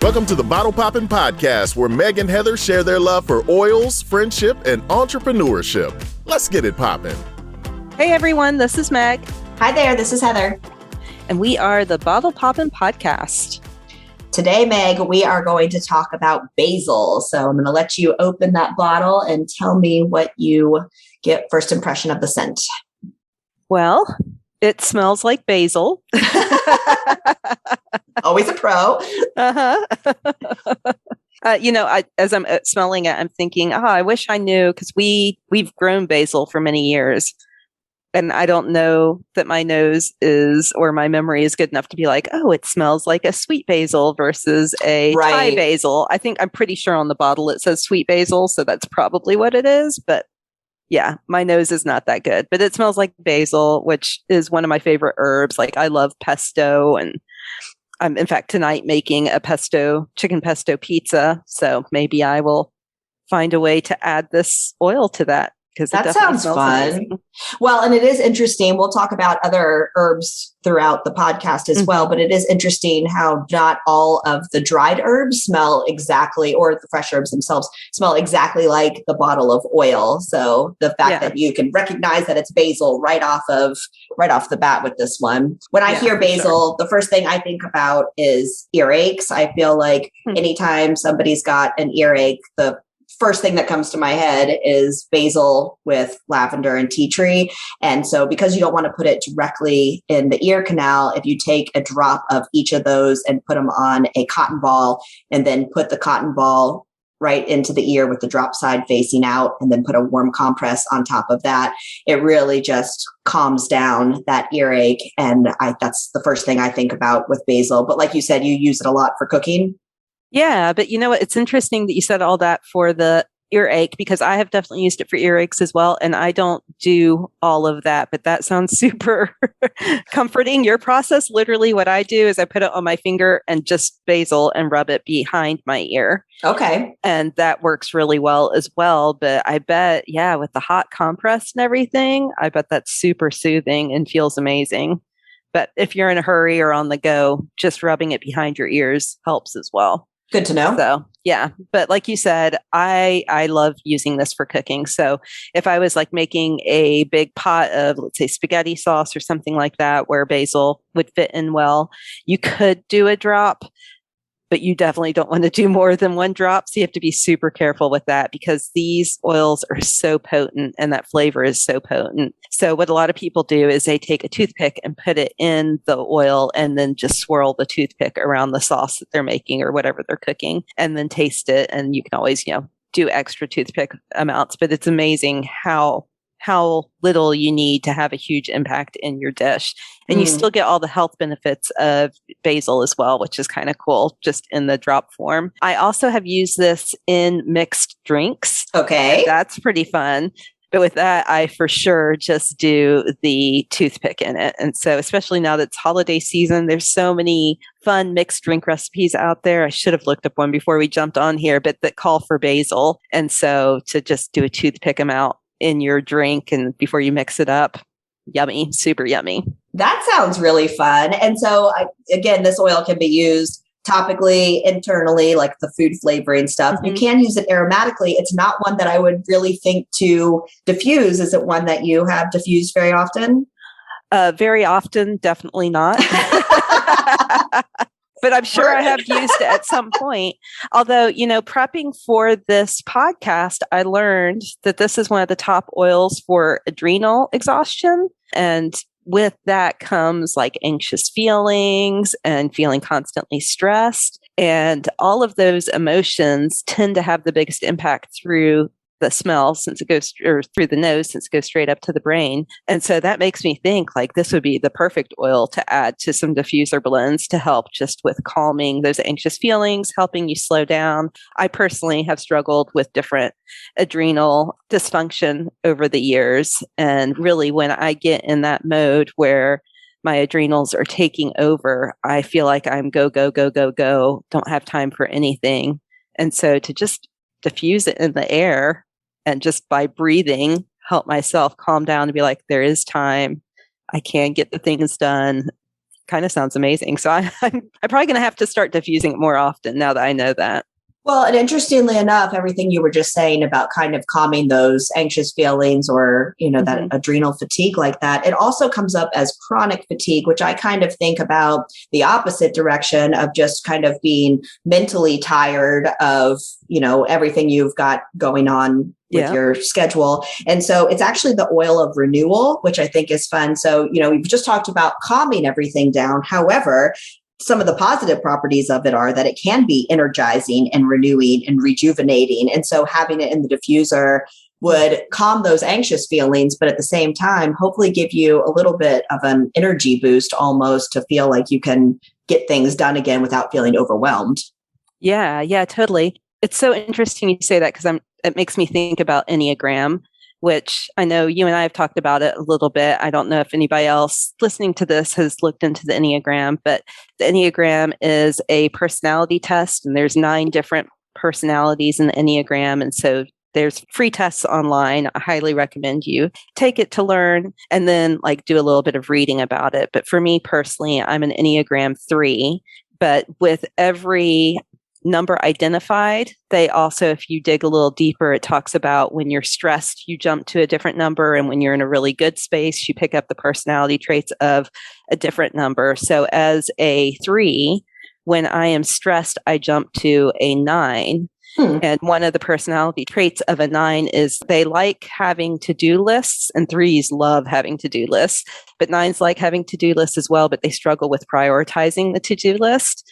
Welcome to the Bottle Poppin' Podcast, where Meg and Heather share their love for oils, friendship, and entrepreneurship. Let's get it poppin'. Hey everyone, this is Meg. Hi there, this is Heather. And we are the Bottle Poppin' Podcast. Today, Meg, we are going to talk about basil. So I'm going to let you open that bottle and tell me what you get first impression of the scent. Well, it smells like basil. Always a pro. As I'm smelling it, I'm thinking, I wish I knew, because we've grown basil for many years. And I don't know that my nose is, or my memory is good enough to be like, oh, it smells like a sweet basil versus a Thai basil. I'm pretty sure on the bottle it says sweet basil, so that's probably what it is. But yeah, my nose is not that good. But it smells like basil, which is one of my favorite herbs. Like, I love pesto, and I'm in fact tonight making a chicken pesto pizza. So maybe I will find a way to add this oil to that. That sounds fun. Amazing. Well, and it is interesting. We'll talk about other herbs throughout the podcast as well, but it is interesting how not all of the dried herbs smell exactly, or the fresh herbs themselves smell exactly like the bottle of oil. So the fact that you can recognize that it's basil right off the bat with this one. When I hear basil, the first thing I think about is earaches. I feel like anytime somebody's got an earache, the first thing that comes to my head is basil with lavender and tea tree. And so because you don't want to put it directly in the ear canal, if you take a drop of each of those and put them on a cotton ball, and then put the cotton ball right into the ear with the drop side facing out, and then put a warm compress on top of that, it really just calms down that earache. And that's the first thing I think about with basil. But like you said, you use it a lot for cooking. Yeah, but you know what? It's interesting that you said all that for the earache, because I have definitely used it for earaches as well. And I don't do all of that, but that sounds super comforting. Your process, literally what I do is I put it on my finger and just basil and rub it behind my ear. Okay. And that works really well as well. But I bet, with the hot compress and everything, I bet that's super soothing and feels amazing. But if you're in a hurry or on the go, just rubbing it behind your ears helps as well. Good to know. So, yeah. But like you said, I love using this for cooking. So if I was like making a big pot of, let's say, spaghetti sauce or something like that, where basil would fit in well, you could do a drop, but you definitely don't want to do more than one drop. So you have to be super careful with that, because these oils are so potent and that flavor is so potent. So what a lot of people do is they take a toothpick and put it in the oil and then just swirl the toothpick around the sauce that they're making or whatever they're cooking, and then taste it. And you can always, do extra toothpick amounts, but it's amazing how little you need to have a huge impact in your dish. And you still get all the health benefits of basil as well, which is kind of cool, just in the drop form. I also have used this in mixed drinks. Okay. That's pretty fun. But with that, I for sure just do the toothpick in it. And so especially now that it's holiday season, there's so many fun mixed drink recipes out there. I should have looked up one before we jumped on here, but that call for basil. And so to just do a toothpick amount in your drink and before you mix it up, yummy, super yummy. That sounds really fun. And so again, this oil can be used topically, internally, like the food flavoring stuff. You can use it aromatically. It's not one that I would really think to diffuse. Is it one that you have diffused very often? Very often, definitely not. But I'm sure I have used it at some point. Although, prepping for this podcast, I learned that this is one of the top oils for adrenal exhaustion. And with that comes like anxious feelings and feeling constantly stressed. And all of those emotions tend to have the biggest impact through the smell, since it goes through the nose, since it goes straight up to the brain. And so that makes me think like this would be the perfect oil to add to some diffuser blends to help just with calming those anxious feelings, helping you slow down. I personally have struggled with different adrenal dysfunction over the years. And really, when I get in that mode where my adrenals are taking over, I feel like I'm go, go, go, go, go, don't have time for anything. And so to just diffuse it in the air and just by breathing, help myself calm down and be like, there is time. I can get the things done. kind of sounds amazing. So I'm probably going to have to start diffusing it more often now that I know that. Well, and interestingly enough, everything you were just saying about kind of calming those anxious feelings or, that adrenal fatigue like that, it also comes up as chronic fatigue, which I kind of think about the opposite direction of just kind of being mentally tired of, everything you've got going on with your schedule. And so it's actually the oil of renewal, which I think is fun. So, we've just talked about calming everything down. However, some of the positive properties of it are that it can be energizing and renewing and rejuvenating. And so having it in the diffuser would calm those anxious feelings, but at the same time, hopefully give you a little bit of an energy boost almost to feel like you can get things done again without feeling overwhelmed. Yeah, totally. It's so interesting you say that because it makes me think about Enneagram, which I know you and I have talked about it a little bit. I don't know if anybody else listening to this has looked into the Enneagram, but the Enneagram is a personality test, and there's 9 different personalities in the Enneagram. And so there's free tests online. I highly recommend you take it to learn and then do a little bit of reading about it. But for me personally, I'm an Enneagram 3, but with every number identified, they also, if you dig a little deeper, it talks about when you're stressed, you jump to a different number. And when you're in a really good space, you pick up the personality traits of a different number. So as a 3, when I am stressed, I jump to a 9. And one of the personality traits of a 9 is they like having to-do lists, and 3s love having to-do lists, but 9s like having to-do lists as well, but they struggle with prioritizing the to-do list.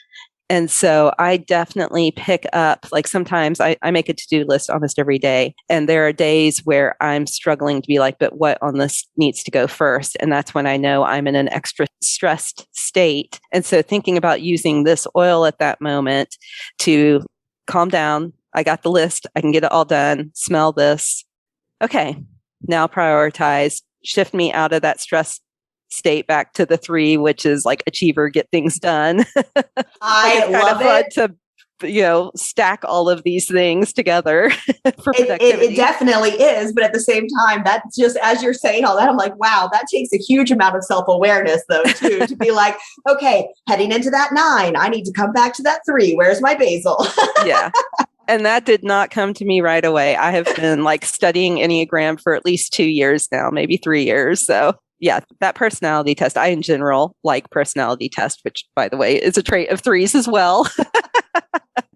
And so I definitely pick up, sometimes I make a to-do list almost every day. And there are days where I'm struggling to be but what on this needs to go first? And that's when I know I'm in an extra stressed state. And so thinking about using this oil at that moment to calm down, I got the list, I can get it all done, smell this. Okay, now prioritize, shift me out of that stress state back to the 3, which is achiever, get things done. I love it. To stack all of these things together for productivity. It definitely is, but at the same time, that's just as you're saying all that, I'm like, wow, that takes a huge amount of self-awareness though too, to be okay, heading into that 9, I need to come back to that 3. Where's my basil? Yeah. And that did not come to me right away. I have been studying Enneagram for at least 2 years now, maybe 3 years. So yeah, that personality test, I in general like personality test, which by the way is a trait of 3s as well.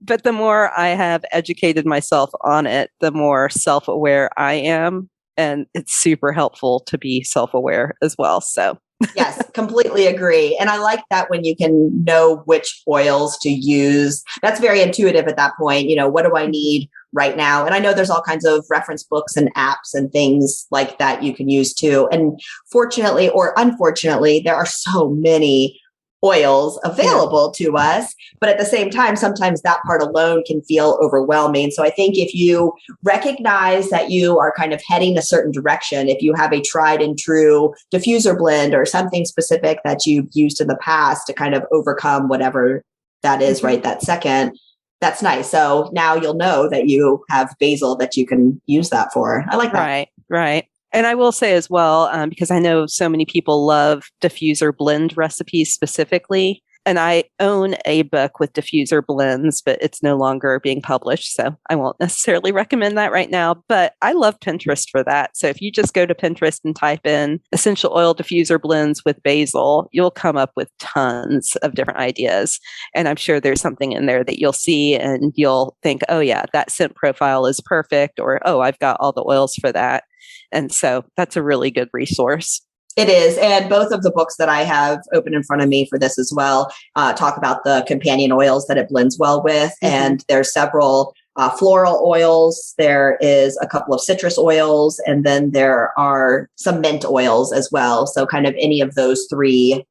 But the more I have educated myself on it, the more self-aware I am. And it's super helpful to be self-aware as well. So yes, completely agree. And I like that when you can know which oils to use. That's very intuitive at that point. What do I need right now? And I know there's all kinds of reference books and apps and things like that you can use too. And fortunately or unfortunately, there are so many oils available to us. But at the same time, sometimes that part alone can feel overwhelming. So I think if you recognize that you are kind of heading a certain direction, if you have a tried and true diffuser blend or something specific that you've used in the past to kind of overcome whatever that is right that second, that's nice. So now you'll know that you have basil that you can use that for. I like that. Right. And I will say as well, because I know so many people love diffuser blend recipes specifically, and I own a book with diffuser blends, but it's no longer being published. So I won't necessarily recommend that right now, but I love Pinterest for that. So if you just go to Pinterest and type in essential oil diffuser blends with basil, you'll come up with tons of different ideas. And I'm sure there's something in there that you'll see and you'll think, oh yeah, that scent profile is perfect, or, oh, I've got all the oils for that. And so that's a really good resource. It is. And both of the books that I have open in front of me for this as well talk about the companion oils that it blends well with. Mm-hmm. And there's several floral oils. There is a couple of citrus oils, and then there are some mint oils as well. So kind of any of those 3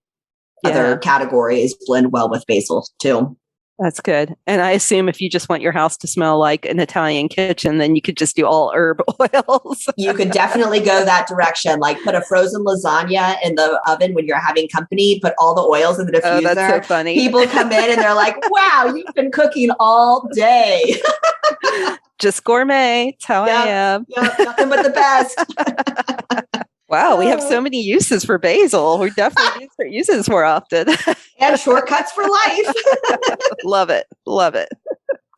other categories blend well with basil too. That's good. And I assume if you just want your house to smell like an Italian kitchen, then you could just do all herb oils. You could definitely go that direction. Put a frozen lasagna in the oven when you're having company, put all the oils in the diffuser. Oh, that's so funny. People come in and they're like, wow, you've been cooking all day. Just gourmet. That's how I am. Yep, nothing but the best. Wow, we have so many uses for basil. We definitely need to start using this more often. And shortcuts for life. Love it. Love it.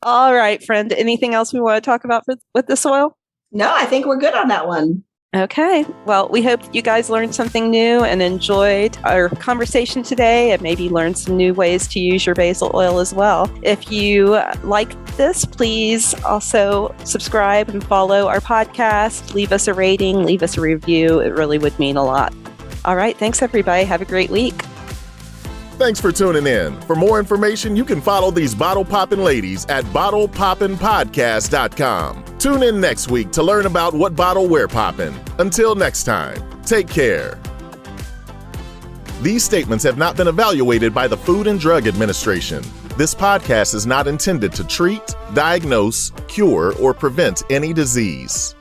All right, friend. Anything else we want to talk about with this oil? No, I think we're good on that one. Okay. Well, we hope you guys learned something new and enjoyed our conversation today and maybe learned some new ways to use your basil oil as well. If you like this, please also subscribe and follow our podcast. Leave us a rating, leave us a review. It really would mean a lot. All right. Thanks, everybody. Have a great week. Thanks for tuning in. For more information, you can follow these bottle poppin' ladies at bottlepoppinpodcast.com. Tune in next week to learn about what bottle we're poppin'. Until next time, take care. These statements have not been evaluated by the Food and Drug Administration. This podcast is not intended to treat, diagnose, cure, or prevent any disease.